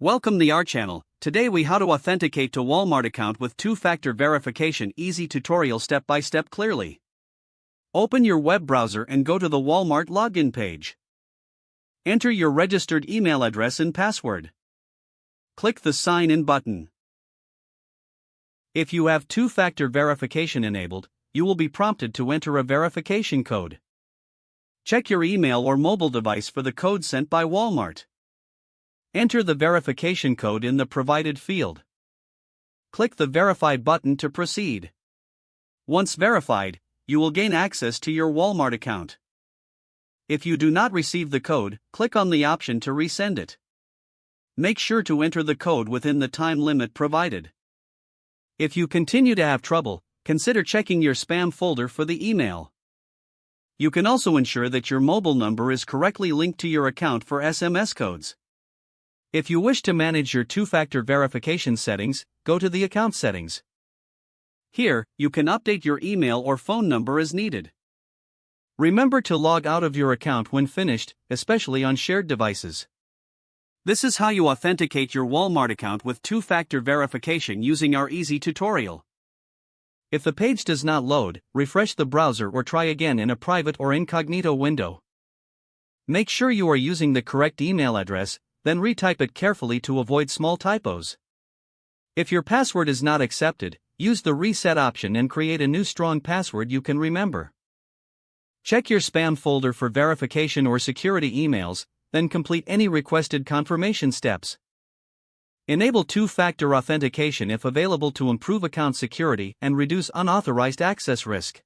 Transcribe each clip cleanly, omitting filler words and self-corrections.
Welcome to our channel. Today we how to authenticate to Walmart account with two-factor verification easy tutorial step-by-step clearly. Open your web browser and go to the Walmart login page. Enter your registered email address and password. Click the Sign In button. If you have two-factor verification enabled, you will be prompted to enter a verification code. Check your email or mobile device for the code sent by Walmart. Enter the verification code in the provided field. Click the Verify button to proceed. Once verified, you will gain access to your Walmart account. If you do not receive the code, click on the option to resend it. Make sure to enter the code within the time limit provided. If you continue to have trouble, consider checking your spam folder for the email. You can also ensure that your mobile number is correctly linked to your account for SMS codes. If you wish to manage your two-factor verification settings, go to the Account settings. Here, you can update your email or phone number as needed. Remember to log out of your account when finished, especially on shared devices. This is how you authenticate your Walmart account with two-factor verification using our easy tutorial. If the page does not load, refresh the browser or try again in a private or incognito window. Make sure you are using the correct email address, then retype it carefully to avoid small typos. If your password is not accepted, use the reset option and create a new strong password you can remember. Check your spam folder for verification or security emails, then complete any requested confirmation steps. Enable two-factor authentication if available to improve account security and reduce unauthorized access risk.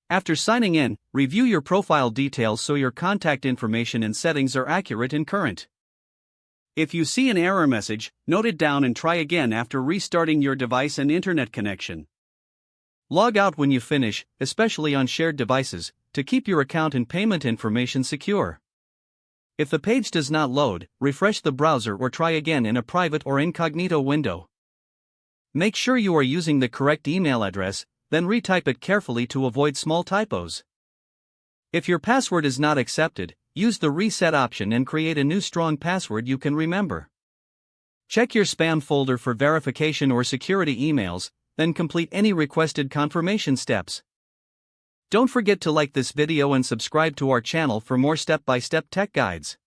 After signing in, review your profile details so your contact information and settings are accurate and current. If you see an error message, note it down and try again after restarting your device and internet connection. Log out when you finish, especially on shared devices, to keep your account and payment information secure. If the page does not load, refresh the browser or try again in a private or incognito window. Make sure you are using the correct email address, then retype it carefully to avoid small typos. If your password is not accepted, use the reset option and create a new strong password you can remember. Check your spam folder for verification or security emails, then complete any requested confirmation steps. Don't forget to like this video and subscribe to our channel for more step-by-step tech guides.